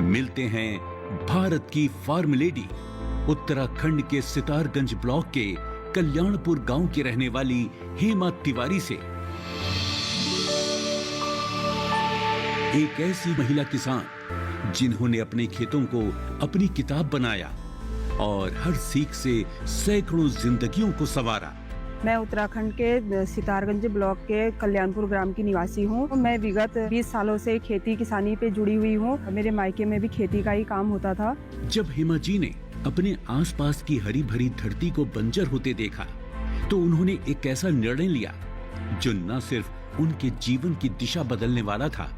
मिलते हैं भारत की फार्म लेडी, उत्तराखंड के सितारगंज ब्लॉक के कल्याणपुर गांव की रहने वाली हेमा तिवारी से। एक ऐसी महिला किसान जिन्होंने अपने खेतों को अपनी किताब बनाया और हर सीख से सैकड़ों जिंदगियों को संवारा। मैं उत्तराखंड के सितारगंज ब्लॉक के कल्याणपुर ग्राम की निवासी हूँ। मैं विगत 20 सालों से खेती किसानी पे जुड़ी हुई हूँ। मेरे मायके में भी खेती का ही काम होता था। जब हेमा जी ने अपने आसपास की हरी भरी धरती को बंजर होते देखा तो उन्होंने एक ऐसा निर्णय लिया जो न सिर्फ उनके जीवन की दिशा बदलने वाला था,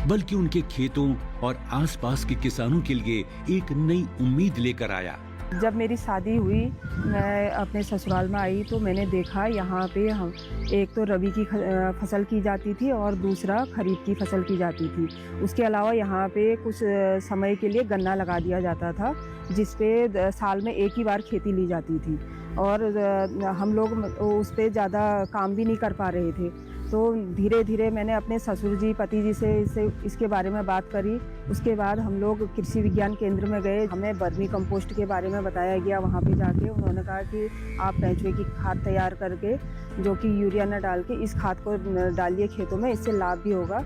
बल्कि उनके खेतों और आसपास के किसानों के लिए एक नई उम्मीद लेकर आया। जब मेरी शादी हुई, मैं अपने ससुराल में आई तो मैंने देखा यहाँ पे हम एक तो रबी की फसल की जाती थी और दूसरा खरीफ की फसल की जाती थी। उसके अलावा यहाँ पे कुछ समय के लिए गन्ना लगा दिया जाता था, जिसपे साल में एक ही बार खेती ली जाती थी और हम लोग उस पर ज़्यादा काम भी नहीं कर पा रहे थे। तो धीरे धीरे मैंने अपने ससुर जी पति जी से इसके बारे में बात करी। उसके बाद हम लोग कृषि विज्ञान केंद्र में गए। हमें वर्मी कंपोस्ट के बारे में बताया गया। वहाँ पे जाके उन्होंने कहा कि आप केंचुए की खाद तैयार करके, जो कि यूरिया न डाल के, इस खाद को डालिए खेतों में, इससे लाभ भी होगा।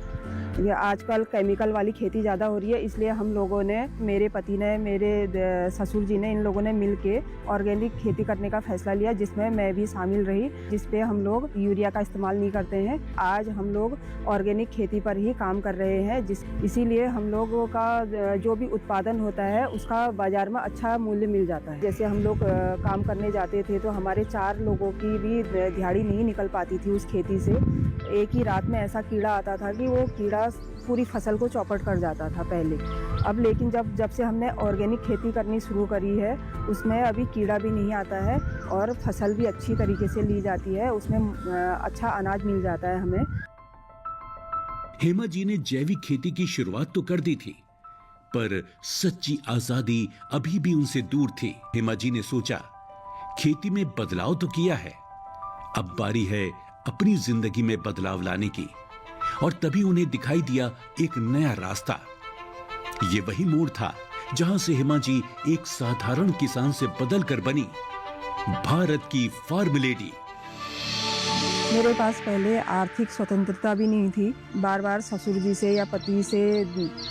ये आजकल केमिकल वाली खेती ज़्यादा हो रही है, इसलिए हम लोगों ने, मेरे पति ने, मेरे ससुर जी ने, इन लोगों ने मिल के ऑर्गेनिक खेती करने का फैसला लिया, जिसमें मैं भी शामिल रही, जिसपे हम लोग यूरिया का इस्तेमाल नहीं करते हैं। आज हम लोग ऑर्गेनिक खेती पर ही काम कर रहे हैं, इसीलिए हम लोगों का जो भी उत्पादन होता है उसका बाजार में अच्छा मूल्य मिल जाता है। जैसे हम लोग काम करने जाते थे तो हमारे 4 लोगों की भी दिहाड़ी नहीं निकल पाती थी उस खेती से। एक ही रात में ऐसा कीड़ा आता था कि वो कीड़ा पूरी फसल को चौपट कर जाता था पहले। अब लेकिन जब से हमने ऑर्गेनिक खेती करनी शुरू करी है, उसमें अभी कीड़ा भी नहीं आता है और फसल भी अच्छी तरीके से ली जाती है, उसमें अच्छा अनाज मिल जाता है हमें। हेमा जी ने जैविक खेती की शुरुआत तो कर दी थी, पर सच्ची आजादी अभी भी उनसे दूर थी। हेमा जी ने सोचा, खेती में बदलाव तो किया है, अब बारी है अपनी जिंदगी में बदलाव लाने की। और तभी उन्हें दिखाई दिया एक नया रास्ता। ये वही मोड़ था जहां से हेमा जी एक साधारण किसान से बदलकर बनी भारत की फार्म लेडी। मेरे पास पहले आर्थिक स्वतंत्रता भी नहीं थी। बार बार ससुर जी से या पति से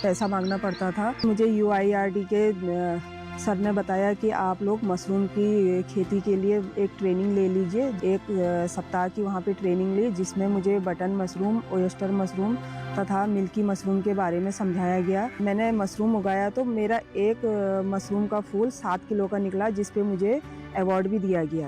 पैसा मांगना पड़ता था। मुझे UIRD के सर ने बताया कि आप लोग मशरूम की खेती के लिए एक ट्रेनिंग ले लीजिए। 1 सप्ताह की वहाँ पे ट्रेनिंग ली, जिसमें मुझे बटन मशरूम, ओयस्टर मशरूम तथा मिल्की मशरूम के बारे में समझाया गया। मैंने मशरूम उगाया तो मेरा एक मशरूम का फूल 7 किलो का निकला, जिस पे मुझे अवार्ड भी दिया गया।